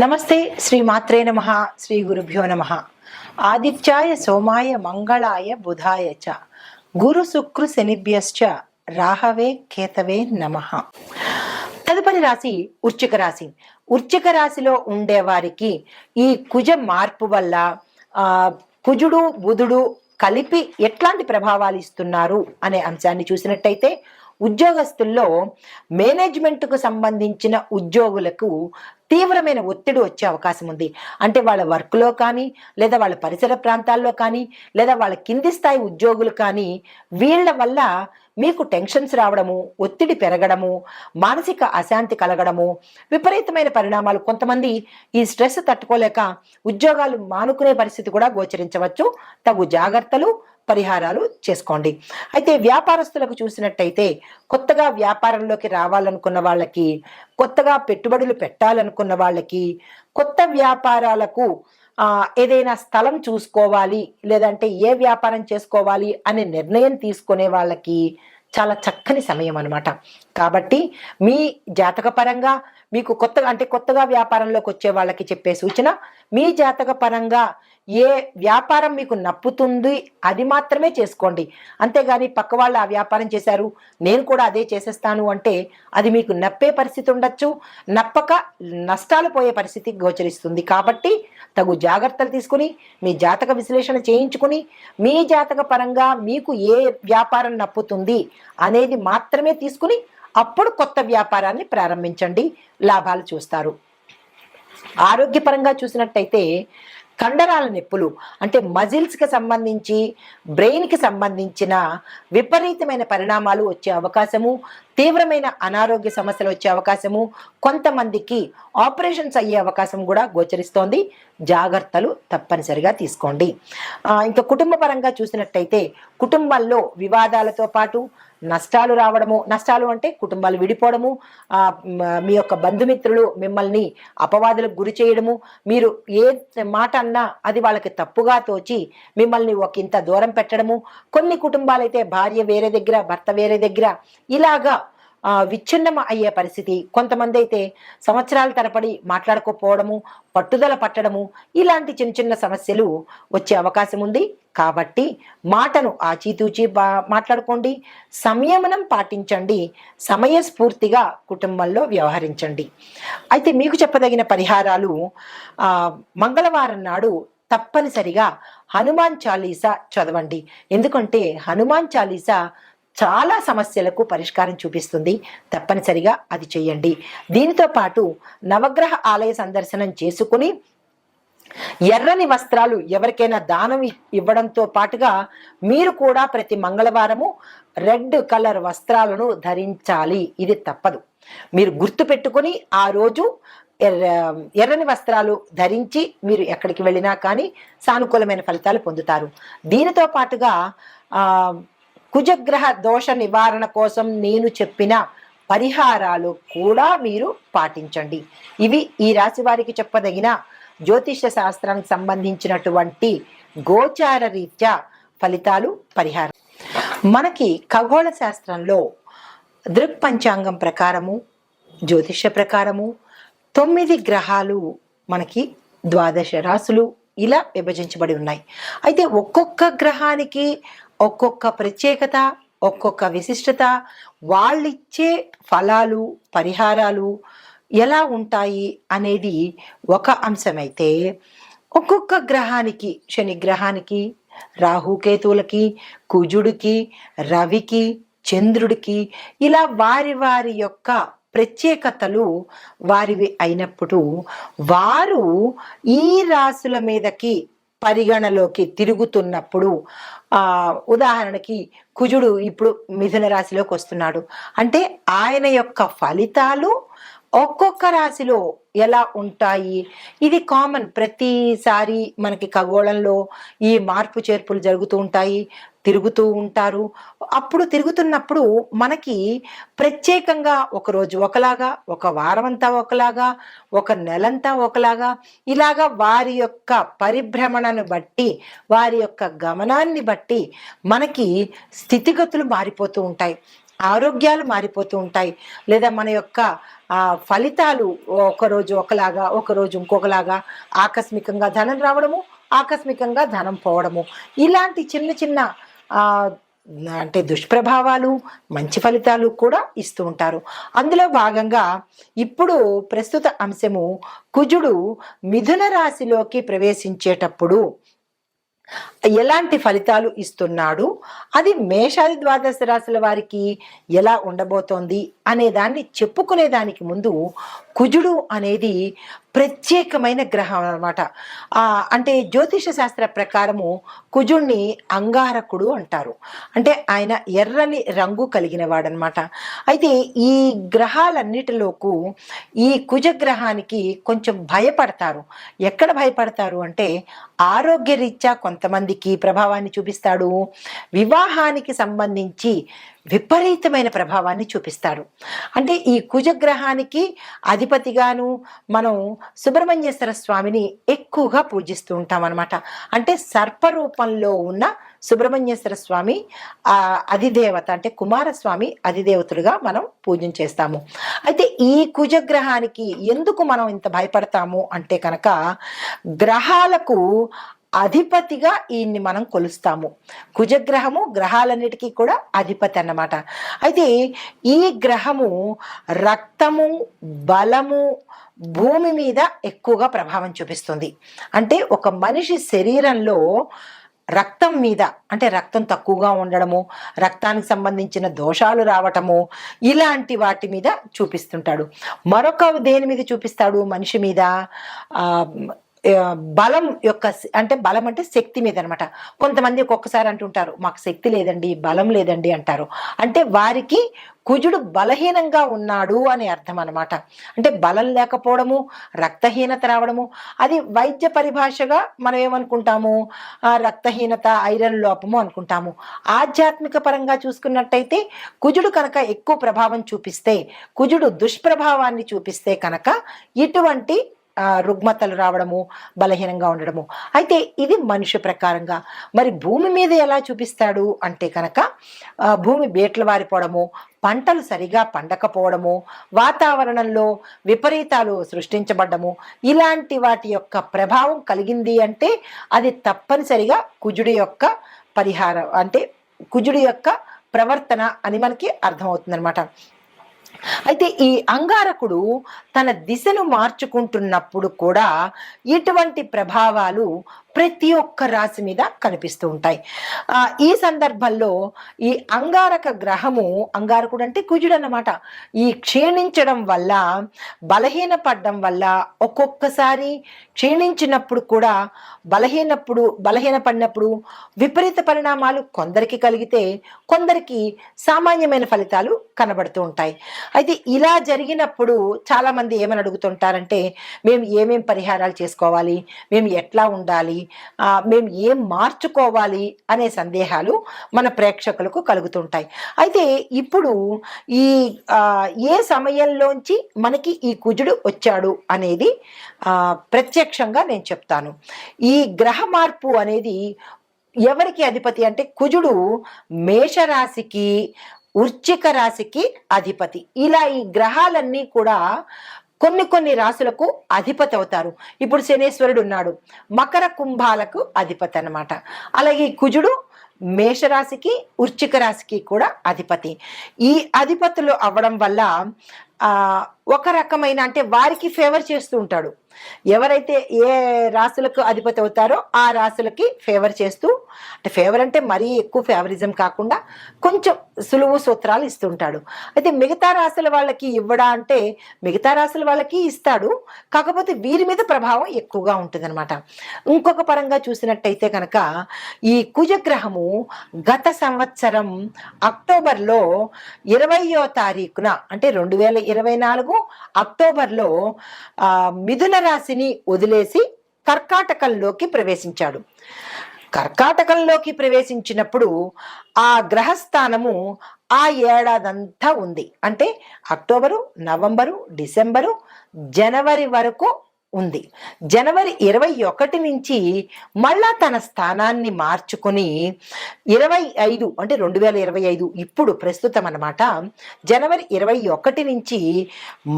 నమస్తే శ్రీ మాత్రే నమః శ్రీ గురుభ్యో నమః ఆదిత్యాయ సోమాయ మంగళాయ బుధాయ చ గురు శుక్ర శనిభ్యశ్చ రాహవే కేతవే నమః. తదుపరి రాశి వృశ్చిక రాశి. వృశ్చిక రాశిలో ఉండే వారికి ఈ కుజ మార్పు వల్ల కుజుడు బుధుడు కలిపి ఎట్లాంటి ప్రభావాలు ఇస్తున్నారు అనే అంశాన్ని చూసినట్టయితే, ఉద్యోగస్తుల్లో మేనేజ్మెంట్కు సంబంధించిన ఉద్యోగులకు తీవ్రమైన ఒత్తిడి వచ్చే అవకాశం ఉంది. అంటే వాళ్ళ వర్క్లో కానీ, లేదా వాళ్ళ పరిసర ప్రాంతాల్లో కానీ, లేదా వాళ్ళ కింది స్థాయి ఉద్యోగులు కానీ, వీళ్ళ వల్ల మీకు టెన్షన్స్ రావడము, ఒత్తిడి పెరగడము, మానసిక అశాంతి కలగడము, విపరీతమైన పరిణామాలు. కొంతమంది ఈ స్ట్రెస్ తట్టుకోలేక ఉద్యోగాలు మానుకునే పరిస్థితి కూడా గోచరించవచ్చు. తగు జాగ్రత్తలు పరిహారాలు చేసుకోండి. అయితే వ్యాపారస్తులకు చూసినట్టయితే, కొత్తగా వ్యాపారంలోకి రావాలనుకున్న వాళ్ళకి, కొత్తగా పెట్టుబడులు పెట్టాలనుకున్న వాళ్ళకి, కొత్త వ్యాపారాలకు ఏదైనా స్థలం చూసుకోవాలి, లేదంటే ఏ వ్యాపారం చేసుకోవాలి అనే నిర్ణయం తీసుకునే వాళ్ళకి చాలా చక్కని సమయం అన్నమాట. కాబట్టి మీ జాతక పరంగా మీకు కొత్తగా వ్యాపారంలోకి వచ్చే వాళ్ళకి చెప్పే సూచన, మీ జాతక పరంగా ఏ వ్యాపారం మీకు నప్పుతుంది అది మాత్రమే చేసుకోండి. అంతేగాని పక్క వాళ్ళు ఆ వ్యాపారం చేశారు, నేను కూడా అదే చేసేస్తాను అంటే అది మీకు నప్పే పరిస్థితి ఉండొచ్చు, నప్పక నష్టాలు పోయే పరిస్థితి గోచరిస్తుంది. కాబట్టి తగు జాగ్రత్తలు తీసుకుని, మీ జాతక విశ్లేషణ చేయించుకుని, మీ జాతక పరంగా మీకు ఏ వ్యాపారం నప్పుతుంది అనేది మాత్రమే తీసుకుని అప్పుడు కొత్త వ్యాపారాన్ని ప్రారంభించండి, లాభాలు చూస్తారు. ఆరోగ్యపరంగా చూసినట్టయితే, కండరాల నొప్పులు అంటే మజిల్స్కి సంబంధించి, బ్రెయిన్కి సంబంధించిన విపరీతమైన పరిణామాలు వచ్చే అవకాశము, తీవ్రమైన అనారోగ్య సమస్యలు వచ్చే అవకాశము, కొంతమందికి ఆపరేషన్స్ అయ్యే అవకాశం కూడా గోచరిస్తోంది. జాగ్రత్తలు తప్పనిసరిగా తీసుకోండి. ఇంకా కుటుంబ పరంగా చూసినట్టయితే, కుటుంబాల్లో వివాదాలతో పాటు నష్టాలు రావడము, నష్టాలు అంటే కుటుంబాలు విడిపోవడము, మీ యొక్క బంధుమిత్రులు మిమ్మల్ని అపవాదులకు గురి చేయడము, మీరు ఏ మాట అన్నా అది వాళ్ళకి తప్పుగా తోచి మిమ్మల్ని ఇంత దూరం పెట్టడము, కొన్ని కుటుంబాలైతే భార్య వేరే దగ్గర, భర్త వేరే దగ్గర, ఇలాగా విచ్ఛిన్నం అయ్యే పరిస్థితి. కొంతమంది అయితే సంవత్సరాల తరబడి మాట్లాడుకోపోవడము, పట్టుదల పట్టడము, ఇలాంటి చిన్న చిన్న సమస్యలు వచ్చే అవకాశం ఉంది. కాబట్టి మాటను ఆచితూచి మాట్లాడుకోండి, సంయమనం పాటించండి, సమయస్ఫూర్తిగా కుటుంబంలో వ్యవహరించండి. అయితే మీకు చెప్పదగిన పరిహారాలు, మంగళవారం నాడు తప్పనిసరిగా హనుమాన్ చాలీసా చదవండి. ఎందుకంటే హనుమాన్ చాలీసా చాలా సమస్యలకు పరిష్కారం చూపిస్తుంది. తప్పనిసరిగా అది చేయండి. దీనితో పాటు నవగ్రహ ఆలయ సందర్శనం చేసుకుని ఎర్రని వస్త్రాలు ఎవరికైనా దానం ఇవ్వడంతో పాటుగా మీరు కూడా ప్రతి మంగళవారము రెడ్ కలర్ వస్త్రాలను ధరించాలి. ఇది తప్పదు. మీరు గుర్తు పెట్టుకుని ఆ రోజు ఎర్రని వస్త్రాలు ధరించి మీరు ఎక్కడికి వెళ్ళినా కానీ సానుకూలమైన ఫలితాలు పొందుతారు. దీనితో పాటుగా కుజగ్రహ దోష నివారణ కోసం నేను చెప్పిన పరిహారాలు కూడా మీరు పాటించండి. ఇవి ఈ రాశి వారికి చెప్పదగిన జ్యోతిష శాస్త్రానికి సంబంధించినటువంటి గోచార రీత్యా ఫలితాలు, పరిహారం. మనకి ఖగోళ శాస్త్రంలో దృక్పంచాంగం ప్రకారము, జ్యోతిష ప్రకారము 9 గ్రహాలు మనకి 12 రాశులు ఇలా విభజించబడి ఉన్నాయి. అయితే ఒక్కొక్క గ్రహానికి ఒక్కొక్క ప్రత్యేకత, ఒక్కొక్క విశిష్టత, వాళ్ళిచ్చే ఫలాలు, పరిహారాలు ఎలా ఉంటాయి అనేది ఒక అంశమైతే, ఒక్కొక్క గ్రహానికి, శని గ్రహానికి, రాహుకేతువులకి, కుజుడికి, రవికి, చంద్రుడికి, ఇలా వారి వారి యొక్క ప్రత్యేకతలు వారివి అయినప్పుడు వారు ఈ రాశుల మీదకి పరిగణలోకి తిరుగుతున్నప్పుడు, ఉదాహరణకి కుజుడు ఇప్పుడు మిథున రాశిలోకి వస్తున్నాడు అంటే ఆయన యొక్క ఫలితాలు ఒక్కొక్క రాశిలో ఎలా ఉంటాయి, ఇది కామన్. ప్రతిసారి మనకి ఖగోళంలో ఈ మార్పు చేర్పులు జరుగుతూ ఉంటాయి, తిరుగుతూ ఉంటారు. అప్పుడు తిరుగుతున్నప్పుడు మనకి ప్రత్యేకంగా ఒకరోజు ఒకలాగా, ఒక వారం అంతా ఒకలాగా, ఒక నెలంతా ఒకలాగా, ఇలాగా వారి యొక్క పరిభ్రమణను బట్టి, వారి యొక్క గమనాన్ని బట్టి మనకి స్థితిగతులు మారిపోతూ ఉంటాయి. ఆరోగ్యాలు మారిపోతూ ఉంటాయి. లేదా మన యొక్క ఫలితాలు ఒకరోజు ఒకలాగా, ఒకరోజు ఇంకొకలాగా, ఆకస్మికంగా ధనం రావడము, ఆకస్మికంగా ధనం పోవడము. ఇలాంటి చిన్న చిన్న ఆహ్, అంటే దుష్ప్రభావాలు, మంచి ఫలితాలు కూడా ఇస్తూ ఉంటారు. అందులో భాగంగా ఇప్పుడు ప్రస్తుత అంశము కుజుడు మిథున రాశిలోకి ప్రవేశించేటప్పుడు ఎలాంటి ఫలితాలు ఇస్తున్నాడు, అది మేషాది ద్వాదశ రాశుల వారికి ఎలా ఉండబోతోంది అనే దాన్ని చెప్పుకునే దానికి ముందు కుజుడు అనేది ప్రత్యేకమైన గ్రహం అనమాట. అంటే జ్యోతిష శాస్త్ర ప్రకారము కుజుణ్ణి అంగారకుడు అంటారు. అంటే ఆయన ఎర్రని రంగు కలిగిన వాడనమాట. అయితే ఈ గ్రహాలన్నిటిలోకు ఈ కుజగ్రహానికి కొంచెం భయపడతారు. ఎక్కడ భయపడతారు అంటే ఆరోగ్యరీత్యా కొంతమందికి ప్రభావాన్ని చూపిస్తాడు, వివాహానికి సంబంధించి విపరీతమైన ప్రభావాన్ని చూపిస్తాడు. అంటే ఈ కుజగ్రహానికి అధిపతిగాను మనం సుబ్రహ్మణ్యేశ్వర స్వామిని ఎక్కువగా పూజిస్తూ ఉంటాం అనమాట. అంటే సర్పరూపంలో ఉన్న సుబ్రహ్మణ్యేశ్వర స్వామి అధిదేవత, అంటే కుమారస్వామి అధిదేవతలుగా మనం పూజన చేస్తాము. అయితే ఈ కుజగ్రహానికి ఎందుకు మనం ఇంత భయపడతాము అంటే కనుక గ్రహాలకు అధిపతిగా ఈయన్ని మనం కొలుస్తాము. కుజగ్రహము గ్రహాలన్నిటికీ కూడా అధిపతి అన్నమాట. అయితే ఈ గ్రహము రక్తము, బలము, భూమి మీద ఎక్కువగా ప్రభావం చూపిస్తుంది. అంటే ఒక మనిషి శరీరంలో రక్తం మీద, అంటే రక్తం తక్కువగా ఉండడము, రక్తానికి సంబంధించిన దోషాలు రావటము, ఇలాంటి వాటి మీద చూపిస్తుంటాడు. మరొక దేని మీద చూపిస్తాడు మనిషి మీద? బలం యొక్క, అంటే బలం అంటే శక్తి మీద అనమాట. కొంతమంది ఒక్కొక్కసారి అంటుంటారు మాకు శక్తి లేదండి, బలం లేదండి అంటారు. అంటే వారికి కుజుడు బలహీనంగా ఉన్నాడు అని అర్థం అనమాట. అంటే బలం లేకపోవడము, రక్తహీనత రావడము, అది వైద్య పరిభాషగా మనం ఏమనుకుంటాము, రక్తహీనత, ఐరన్ లోపము అనుకుంటాము. ఆధ్యాత్మిక పరంగా చూసుకున్నట్టయితే కుజుడు కనుక ఎక్కువ ప్రభావం చూపిస్తే, కుజుడు దుష్ప్రభావాన్ని చూపిస్తే కనుక ఇటువంటి రుగ్మతలు రావడము, బలహీనంగా ఉండడము. అయితే ఇది మనిషి ప్రకారంగా. మరి భూమి మీద ఎలా చూపిస్తాడు అంటే కనుక భూమి బేట్లు వారిపోవడము, పంటలు సరిగా పండకపోవడము, వాతావరణంలో విపరీతాలు సృష్టించబడ్డము, ఇలాంటి వాటి యొక్క ప్రభావం కలిగింది అంటే అది తప్పనిసరిగా కుజుడి యొక్క పరిహారం, అంటే కుజుడి యొక్క ప్రవర్తన అని మనకి అర్థమవుతుందన్నమాట. అయితే ఈ అంగారకుడు తన దిశను మార్చుకుంటున్నప్పుడు కూడా ఇటువంటి ప్రభావాలు ప్రతి ఒక్క రాశి మీద కనిపిస్తూ ఉంటాయి. ఈ సందర్భంలో ఈ అంగారక గ్రహము, అంగారకుడు అంటే కుజుడు అన్నమాట, ఈ క్షీణించడం వల్ల, బలహీనపడడం వల్ల, ఒక్కొక్కసారి క్షీణించినప్పుడు కూడా బలహీనపడినప్పుడు విపరీత పరిణామాలు కొందరికి కలిగితే కొందరికి సామాన్యమైన ఫలితాలు కనబడుతూ ఉంటాయి. అయితే ఇలా జరిగినప్పుడు చాలా మంది ఏమని అడుగుతుంటారంటే మేము ఏమేం పరిహారాలు చేసుకోవాలి, మేము ఎట్లా ఉండాలి, మేము ఏం మార్చుకోవాలి అనే సందేహాలు మన ప్రేక్షకులకు కలుగుతుంటాయి. అయితే ఇప్పుడు ఈ ఏ సమయంలోంచి మనకి ఈ కుజుడు వచ్చాడు అనేది ప్రత్యక్షంగా నేను చెప్తాను. ఈ గ్రహ మార్పు అనేది ఎవరికి అధిపతి అంటే కుజుడు మేషరాశికి, వృశ్చిక రాశికి అధిపతి. ఇలా ఈ గ్రహాలన్నీ కూడా కొన్ని రాశులకు అధిపతి అవుతారు. ఇప్పుడు శనేశ్వరుడు ఉన్నాడు, మకర కుంభాలకు అధిపతి అన్నమాట. అలాగే కుజుడు మేషరాశికి, వృశ్చిక రాశికి కూడా అధిపతి. ఈ అధిపతులు అవ్వడం వల్ల ఒక రకమైన, అంటే వారికి ఫేవర్ చేస్తూ ఉంటాడు. ఎవరైతే ఏ రాశులకు అధిపతి అవుతారో ఆ రాశులకి ఫేవర్ చేస్తూ, అంటే ఫేవర్ అంటే మరీ ఎక్కువ ఫేవరిజం కాకుండా కొంచెం సులువు సూత్రాలు ఇస్తుంటాడు. అయితే మిగతా రాశుల వాళ్ళకి ఇవ్వడా అంటే మిగతా రాశుల వాళ్ళకి ఇస్తాడు, కాకపోతే వీరి మీద ప్రభావం ఎక్కువగా ఉంటుందన్నమాట. ఇంకొక పరంగా చూసినట్టయితే కనుక ఈ కుజగ్రహము గత సంవత్సరం అక్టోబర్లో 20వ తారీఖున, అంటే 2024 అక్టోబర్లో మిథున రాశిని వదిలేసి కర్కాటకంలోకి ప్రవేశించాడు. కర్కాటకంలోకి ప్రవేశించినప్పుడు ఆ గ్రహస్థానము ఆ ఏడాదంతా ఉంది. అంటే అక్టోబరు, నవంబరు, డిసెంబరు, జనవరి వరకు ఉంది. జనవరి 21 నుంచి మళ్ళా తన స్థానాన్ని మార్చుకుని 25 అంటే 2025 ఇప్పుడు ప్రస్తుతం అన్నమాట. జనవరి 21 నుంచి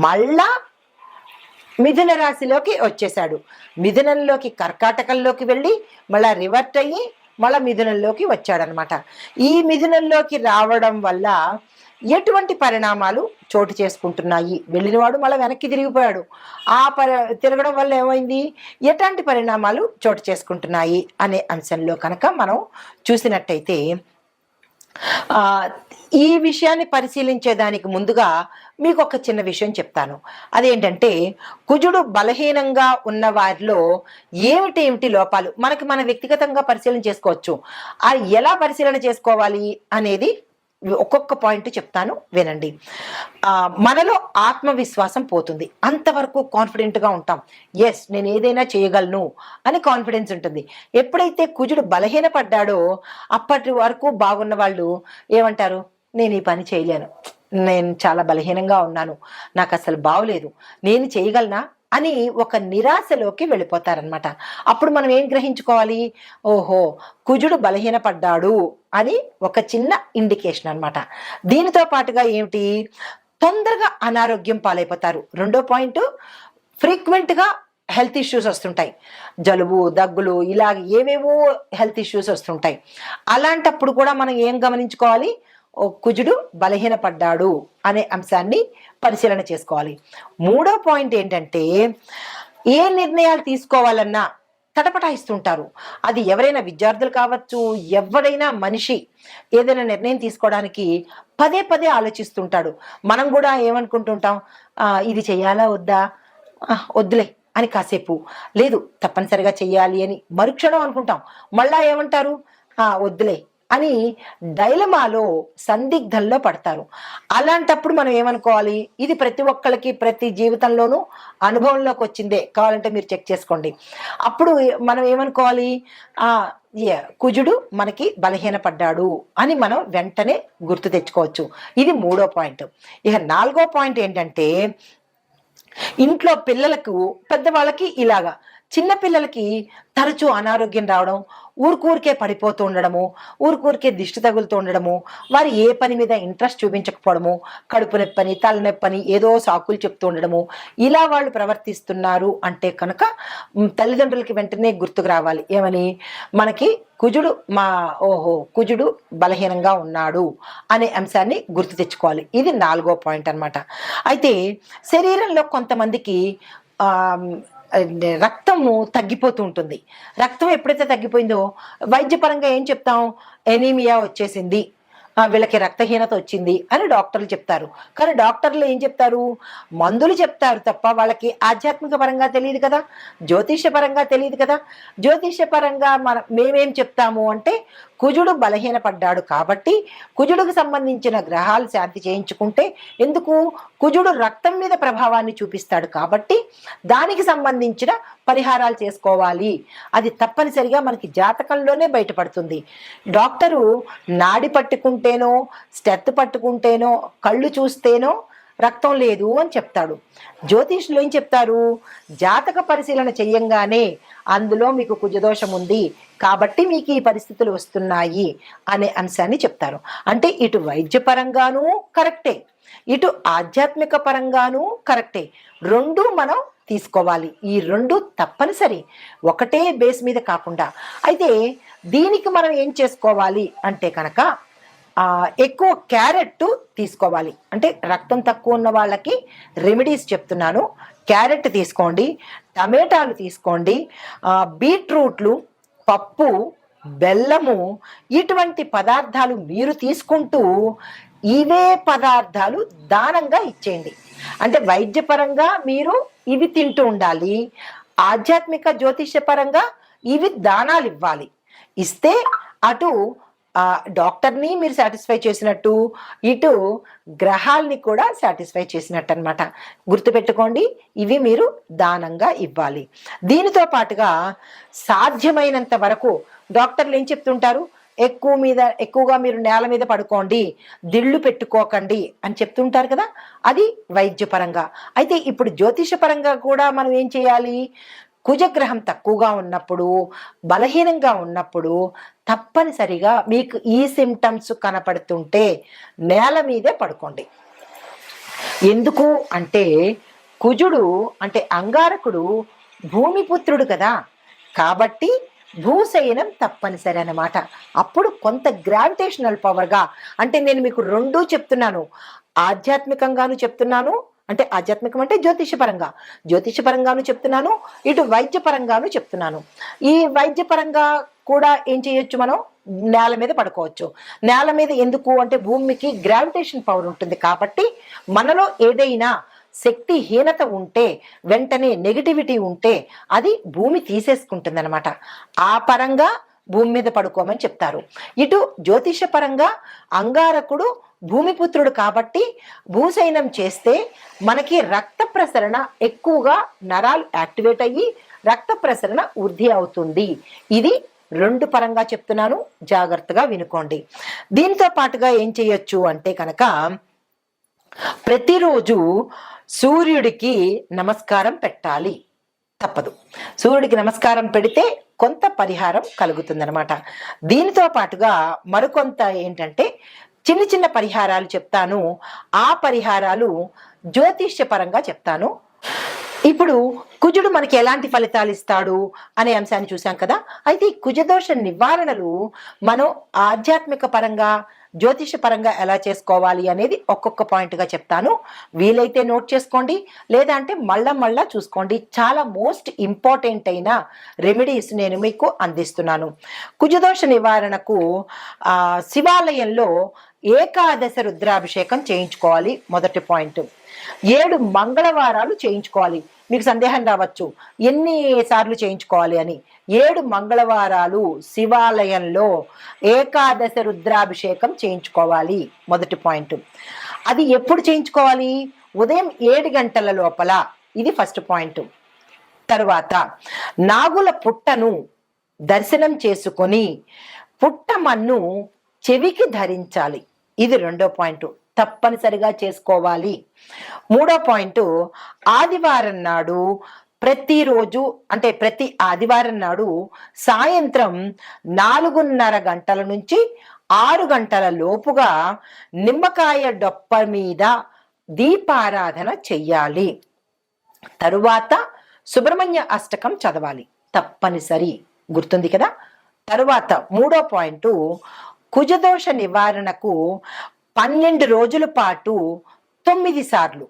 మళ్ళా మిథున రాశిలోకి వచ్చేశాడు. మిథునంలోకి కర్కాటకంలోకి వెళ్ళి మళ్ళా రివర్ట్ అయ్యి మళ్ళా మిథునంలోకి వచ్చాడనమాట. ఈ మిథునంలోకి రావడం వల్ల ఎటువంటి పరిణామాలు చోటు చేసుకుంటున్నాయి? వెళ్ళినవాడు మళ్ళీ వెనక్కి తిరిగిపోయాడు. తిరగడం వల్ల ఏమైంది? ఎట్లాంటి పరిణామాలు చోటు చేసుకుంటున్నాయి అనే అంశంలో కనుక మనం చూసినట్టయితే ఈ విషయాన్ని పరిశీలించేదానికి ముందుగా మీకు ఒక చిన్న విషయం చెప్తాను. అదేంటంటే కుజుడు బలహీనంగా ఉన్న వారిలో ఏమిటి లోపాలు మన వ్యక్తిగతంగా పరిశీలన చేసుకోవచ్చు. అది ఎలా పరిశీలన చేసుకోవాలి అనేది ఒక్కొక్క పాయింట్ చెప్తాను, వినండి. మనలో ఆత్మవిశ్వాసం పోతుంది. అంతవరకు కాన్ఫిడెంట్గా ఉంటాం. ఎస్, నేను ఏదైనా చేయగలను అని కాన్ఫిడెన్స్ ఉంటుంది. ఎప్పుడైతే కుజుడు బలహీనపడ్డాడో అప్పటి వరకు బాగున్న వాళ్ళు ఏమంటారు? నేను ఈ పని చేయలేను, నేను చాలా బలహీనంగా ఉన్నాను, నాకు అసలు బాగోలేదు, నేను చేయగలనా అని ఒక నిరాశలోకి వెళ్ళిపోతారనమాట. అప్పుడు మనం ఏం గ్రహించుకోవాలి? ఓహో, కుజుడు బలహీనపడ్డాడు అని ఒక చిన్న ఇండికేషన్ అనమాట. దీనితో పాటుగా ఏమిటి? తొందరగా అనారోగ్యం పాలైపోతారు. రెండో పాయింట్, ఫ్రీక్వెంట్గా హెల్త్ ఇష్యూస్ వస్తుంటాయి. జలుబు, దగ్గులు, ఇలాగ ఏవేవో హెల్త్ ఇష్యూస్ వస్తుంటాయి. అలాంటప్పుడు కూడా మనం ఏం గమనించుకోవాలి? కుజుడు బలహీనపడ్డాడు అనే అంశాన్ని పరిశీలన చేసుకోవాలి. మూడో పాయింట్ ఏంటంటే, ఏ నిర్ణయాలు తీసుకోవాలన్నా తటపటాయిస్తుంటారు. అది ఎవరైనా విద్యార్థులు కావచ్చు, ఎవరైనా మనిషి ఏదైనా నిర్ణయం తీసుకోవడానికి పదే పదే ఆలోచిస్తుంటాడు. మనం కూడా ఏమనుకుంటుంటాం? ఇది చెయ్యాలా వద్దా, వద్దులే అని కాసేపు, లేదు తప్పనిసరిగా చెయ్యాలి అని మరుక్షణం అనుకుంటాం. మళ్ళా ఏమంటారు? వద్దులే అని డైలమాలో, సందిగ్ధంలో పడతారు. అలాంటప్పుడు మనం ఏమనుకోవాలి? ఇది ప్రతి ఒక్కరికి ప్రతి జీవితంలోనూ అనుభవంలోకి వచ్చిందే, కావాలంటే మీరు చెక్ చేసుకోండి. అప్పుడు మనం ఏమనుకోవాలి? కుజుడు మనకి బలహీనపడ్డాడు అని మనం వెంటనే గుర్తు తెచ్చుకోవచ్చు. ఇది మూడో పాయింట్. ఇక నాలుగో పాయింట్ ఏంటంటే, ఇంట్లో పిల్లలకు, పెద్దవాళ్ళకి ఇలాగా, చిన్న పిల్లలకి తరచూ అనారోగ్యం రావడం, ఊరికే పడిపోతూ ఉండడము, ఊరికే దిష్టి తగులుతూ ఉండడము, వారు ఏ పని మీద ఇంట్రెస్ట్ చూపించకపోవడము, కడుపు నొప్పని, తలనొప్పని ఏదో సాకులు చెప్తూ ఉండడము, ఇలా వాళ్ళు ప్రవర్తిస్తున్నారు అంటే కనుక తల్లిదండ్రులకి వెంటనే గుర్తుకు రావాలి. ఏమని? మనకి కుజుడు కుజుడు బలహీనంగా ఉన్నాడు అనే అంశాన్ని గుర్తు తెచ్చుకోవాలి. ఇది నాలుగో పాయింట్ అనమాట. అయితే శరీరంలో కొంతమందికి రక్తము తగ్గిపోతూ ఉంటుంది. రక్తం ఎప్పుడైతే తగ్గిపోయిందో వైద్యపరంగా ఏం చెప్తాం? ఎనీమియా వచ్చేసింది, వీళ్ళకి రక్తహీనత వచ్చింది అని డాక్టర్లు చెప్తారు. కానీ డాక్టర్లు ఏం చెప్తారు? మందులు చెప్తారు తప్ప వాళ్ళకి ఆధ్యాత్మిక పరంగా తెలియదు కదా, జ్యోతిష్య పరంగా తెలియదు కదా. జ్యోతిష్య పరంగా మేమేం చెప్తాము అంటే, కుజుడు బలహీనపడ్డాడు కాబట్టి కుజుడికి సంబంధించిన గ్రహాలు శాంతి చేయించుకుంటే, ఎందుకు? కుజుడు రక్తం మీద ప్రభావాన్ని చూపిస్తాడు కాబట్టి దానికి సంబంధించిన పరిహారాలు చేసుకోవాలి. అది తప్పనిసరిగా మనకి జాతకంలోనే బయటపడుతుంది. డాక్టరు నాడి పట్టుకుంటేనో, స్టెత్ పట్టుకుంటేనో, కళ్ళు చూస్తేనో రక్తం లేదు అని చెప్తాడు. జ్యోతిష్యులు ఏం చెప్తారు? జాతక పరిశీలన చెయ్యంగానే అందులో మీకు కుజదోషం ఉంది కాబట్టి మీకు ఈ పరిస్థితులు వస్తున్నాయి అనే అంశాన్ని చెప్తారు. అంటే ఇటు వైద్యపరంగానూ కరెక్టే, ఇటు ఆధ్యాత్మిక పరంగానూ కరెక్టే. రెండు మనం తీసుకోవాలి. ఈ రెండు తప్పనిసరి, ఒకటే బేస్ మీద కాకుండా. అయితే దీనికి మనం ఏం చేసుకోవాలి అంటే కనుక, ఎక్కువ క్యారెట్ తీసుకోవాలి. అంటే రక్తం తక్కువ ఉన్న వాళ్ళకి రెమెడీస్ చెప్తున్నాను. క్యారెట్ తీసుకోండి, టమాటాలు తీసుకోండి, బీట్రూట్లు, పప్పు, బెల్లము, ఇటువంటి పదార్థాలు మీరు తీసుకుంటూ ఇవే పదార్థాలు దానంగా ఇచ్చేయండి. అంటే వైద్యపరంగా మీరు ఇవి తింటూ ఉండాలి, ఆధ్యాత్మిక జ్యోతిష్యపరంగా ఇవి దానాలు ఇవ్వాలి. ఇస్తే అటు డాక్టర్ని మీరు సాటిస్ఫై చేసినట్టు, ఇటు గ్రహాల్ని కూడా సాటిస్ఫై చేసినట్టు అనమాట. గుర్తుపెట్టుకోండి, ఇవి మీరు దానంగా ఇవ్వాలి. దీనితో పాటుగా సాధ్యమైనంత వరకు డాక్టర్లు ఏం చెప్తుంటారు? ఎక్కువగా మీరు నేల మీద పడుకోండి, దిళ్ళు పెట్టుకోకండి అని చెప్తుంటారు కదా, అది వైద్యపరంగా. అయితే ఇప్పుడు జ్యోతిషపరంగా కూడా మనం ఏం చేయాలి? కుజగ్రహం తక్కువగా ఉన్నప్పుడు, బలహీనంగా ఉన్నప్పుడు తప్పనిసరిగా మీకు ఈ సిమ్టమ్స్ కనపడుతుంటే నేల మీదే పడుకోండి. ఎందుకు అంటే కుజుడు అంటే అంగారకుడు భూమిపుత్రుడు కదా, కాబట్టి భూశయనం తప్పనిసరి అన్నమాట. అప్పుడు కొంత గ్రావిటేషనల్ పవర్గా, అంటే నేను మీకు రెండూ చెప్తున్నాను, ఆధ్యాత్మికంగాను చెప్తున్నాను, అంటే ఆధ్యాత్మికం అంటే జ్యోతిషపరంగాను చెప్తున్నాను, ఇటు వైద్యపరంగాను చెప్తున్నాను. ఈ వైద్యపరంగా కూడా ఏం చేయొచ్చు, మనం నేల మీద పడుకోవచ్చు. నేల మీద ఎందుకు అంటే భూమికి గ్రావిటేషన్ పవర్ ఉంటుంది కాబట్టి మనలో ఏదైనా శక్తిహీనత ఉంటే, వెంటనే నెగిటివిటీ ఉంటే అది భూమి తీసేసుకుంటుంది అనమాట. ఆ పరంగా భూమి మీద పడుకోమని చెప్తారు. ఇటు జ్యోతిష పరంగా అంగారకుడు భూమిపుత్రుడు కాబట్టి భూశయనం చేస్తే మనకి రక్త ప్రసరణ ఎక్కువగా, నరాలు యాక్టివేట్ అయ్యి రక్త ప్రసరణ వృద్ధి అవుతుంది. ఇది రెండు పరంగా చెప్తున్నాను, జాగ్రత్తగా వినుకోండి. దీంతో పాటుగా ఏం చేయొచ్చు అంటే కనుక ప్రతిరోజు సూర్యుడికి నమస్కారం పెట్టాలి, తప్పదు. సూర్యుడికి నమస్కారం పెడితే కొంత పరిహారం కలుగుతుందన్నమాట. దీనితో పాటుగా మరికొంత ఏంటంటే చిన్న చిన్న పరిహారాలు చెప్తాను. ఆ పరిహారాలు జ్యోతిష్యపరంగా చెప్తాను. ఇప్పుడు కుజుడు మనకి ఎలాంటి ఫలితాలు ఇస్తాడు అనే అంశాన్ని చూసాం కదా. అయితే ఈ కుజదోష నివారణలు మనం ఆధ్యాత్మిక పరంగా, జ్యోతిష పరంగా ఎలా చేసుకోవాలి అనేది ఒక్కొక్క పాయింట్గా చెప్తాను. వీలైతే నోట్ చేసుకోండి, లేదా అంటే మళ్ళా చూసుకోండి. చాలా మోస్ట్ ఇంపార్టెంట్ అయిన రెమెడీస్ నేను మీకు అందిస్తున్నాను. కుజదోష నివారణకు శివాలయంలో ఏకాదశ రుద్రాభిషేకం చేయించుకోవాలి. మొదటి పాయింట్. 7 మంగళవారాలు చేయించుకోవాలి. మీకు సందేహం రావచ్చు ఎన్ని సార్లు చేయించుకోవాలి అని. 7 మంగళవారాలు శివాలయంలో ఏకాదశ రుద్రాభిషేకం చేయించుకోవాలి. మొదటి పాయింట్. అది ఎప్పుడు చేయించుకోవాలి? ఉదయం 7 గంటల లోపల. ఇది ఫస్ట్ పాయింట్. తరువాత నాగుల పుట్టను దర్శనం చేసుకొని పుట్టమన్ను చెవికి ధరించాలి. ఇది రెండో పాయింట్, తప్పనిసరిగా చేసుకోవాలి. మూడో పాయింట్, ఆదివారం నాడు ప్రతిరోజు అంటే ప్రతి ఆదివారం నాడు సాయంత్రం 4:30 గంటల నుంచి 6 గంటల లోపుగా నిమ్మకాయ డొప్ప మీద దీపారాధన చెయ్యాలి. తరువాత సుబ్రహ్మణ్య అష్టకం చదవాలి, తప్పనిసరి. గుర్తుంది కదా. తరువాత మూడో పాయింట్, కుజదోష నివారణకు 12 రోజుల పాటు 9 సార్లు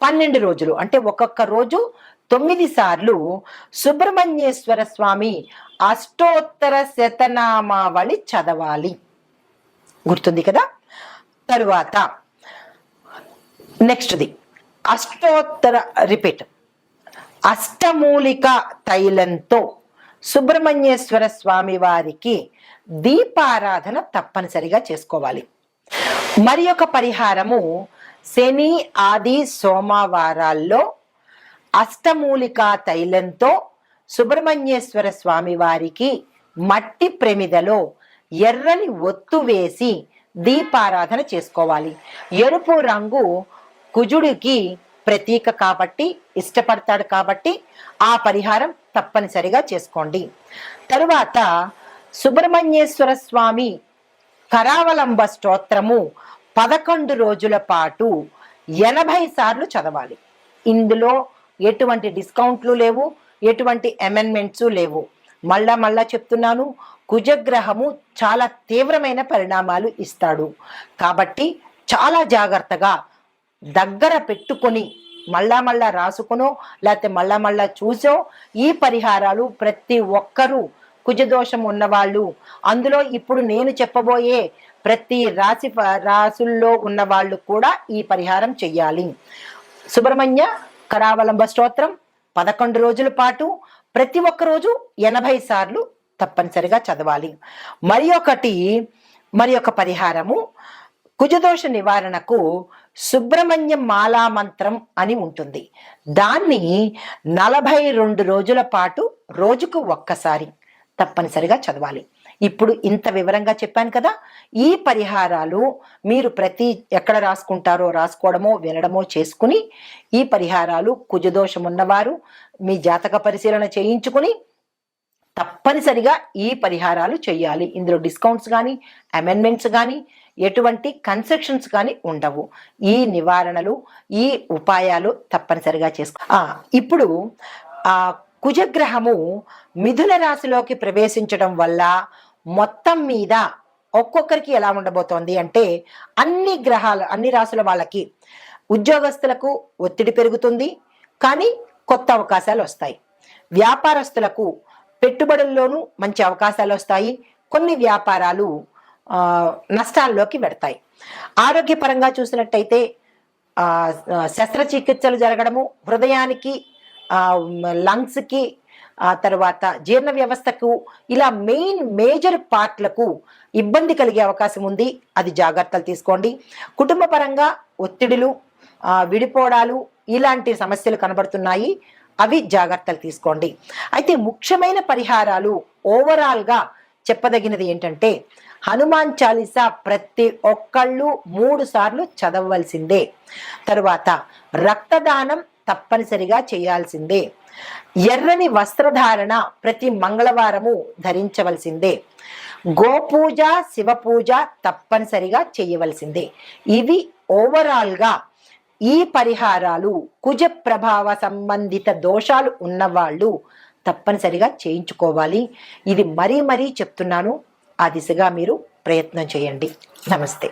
12 రోజులు అంటే ఒక్కొక్క రోజు 9 సార్లు సుబ్రహ్మణ్యేశ్వర స్వామి అష్టోత్తర శతనామావళి చదవాలి. గుర్తుంది కదా. తరువాత నెక్స్ట్ది అష్టమూలిక తైలంతో సుబ్రహ్మణ్యేశ్వర స్వామి వారికి దీపారాధన తప్పనిసరిగా చేసుకోవాలి. మరి ఒక పరిహారము, శని, ఆది, సోమవారాల్లో అష్టమూలికా తైలంతో సుబ్రహ్మణ్యేశ్వర స్వామి వారికి మట్టి ప్రమిదలో ఎర్రని ఒత్తు వేసి దీపారాధన చేసుకోవాలి. ఎరుపు రంగు కుజుడికి ప్రతీక కాబట్టి, ఇష్టపడతాడు కాబట్టి ఆ పరిహారం తప్పనిసరిగా చేసుకోండి. తరువాత సుబ్రహ్మణ్యేశ్వర స్వామి కరావలంబ స్తోత్రము 11 రోజుల పాటు 80 సార్లు చదవాలి. ఇందులో ఎటువంటి డిస్కౌంట్లు లేవు, ఎటువంటి అమెండ్మెంట్స్ లేవు. మళ్ళా చెప్తున్నాను, కుజగ్రహము చాలా తీవ్రమైన పరిణామాలు ఇస్తాడు కాబట్టి చాలా జాగ్రత్తగా దగ్గర పెట్టుకొని మళ్ళా రాసుకునో లేకపోతే మళ్ళా చూసో ఈ పరిహారాలు ప్రతి ఒక్కరూ, కుజదోషం ఉన్నవాళ్ళు, అందులో ఇప్పుడు నేను చెప్పబోయే ప్రతి రాసుల్లో ఉన్న వాళ్ళు కూడా ఈ పరిహారం చెయ్యాలి. సుబ్రహ్మణ్య కరావలంబ స్తోత్రం 11 రోజుల పాటు ప్రతి ఒక్క రోజు 80 సార్లు తప్పనిసరిగా చదవాలి. మరి ఒక పరిహారము, కుజదోష నివారణకు సుబ్రహ్మణ్యం మాలా మంత్రం అని ఉంటుంది. దాన్ని 42 రోజుల పాటు రోజుకు ఒక్కసారి తప్పనిసరిగా చదవాలి. ఇప్పుడు ఇంత వివరంగా చెప్పాను కదా, ఈ పరిహారాలు మీరు ఎక్కడ రాసుకుంటారో రాసుకోవడమో వినడమో చేసుకుని, ఈ పరిహారాలు కుజదోషం ఉన్నవారు మీ జాతక పరిశీలన చేయించుకుని తప్పనిసరిగా ఈ పరిహారాలు చేయాలి. ఇందులో డిస్కౌంట్స్ కానీ, అమెండ్మెంట్స్ కానీ, ఎటువంటి కన్సెషన్స్ కానీ ఉండవు. ఈ నివారణలు, ఈ ఉపాయాలు తప్పనిసరిగా ఇప్పుడు కుజగ్రహము మిథున రాశిలోకి ప్రవేశించడం వల్ల మొత్తం మీద ఒక్కొక్కరికి ఎలా ఉండబోతోంది అంటే, అన్ని రాశుల వాళ్ళకి, ఉద్యోగస్తులకు ఒత్తిడి పెరుగుతుంది, కానీ కొత్త అవకాశాలు వస్తాయి. వ్యాపారస్తులకు పెట్టుబడుల్లోనూ మంచి అవకాశాలు వస్తాయి. కొన్ని వ్యాపారాలు నష్టాల్లోకి వెడతాయి. ఆరోగ్యపరంగా చూసినట్టయితే శస్త్రచికిత్సలు జరగడము, హృదయానికి, లంగ్స్కి, తర్వాత జీర్ణ వ్యవస్థకు, ఇలా మేజర్ పార్ట్లకు ఇబ్బంది కలిగే అవకాశం ఉంది. అది జాగ్రత్తలు తీసుకోండి. కుటుంబ పరంగా ఒత్తిడులు, విడిపోవడాలు, ఇలాంటి సమస్యలు కనబడుతున్నాయి. అవి జాగ్రత్తలు తీసుకోండి. అయితే ముఖ్యమైన పరిహారాలు ఓవరాల్గా చెప్పదగినది ఏంటంటే, హనుమాన్ చాలీసా ప్రతి ఒక్కళ్ళు 3 సార్లు చదవవలసిందే. తరువాత రక్తదానం తప్పనిసరిగా చేయాల్సిందే. ఎర్రని వస్త్రధారణ ప్రతి మంగళవారము ధరించవలసిందే. గోపూజ, శివపూజ తప్పనిసరిగా చేయవలసిందే. ఇవి ఓవరాల్గా ఈ పరిహారాలు కుజ ప్రభావ సంబంధిత దోషాలు ఉన్నవాళ్ళు తప్పనిసరిగా చేయించుకోవాలి. ఇది మరీ చెప్తున్నాను. ఆ దిశగా మీరు ప్రయత్నం చేయండి. నమస్తే.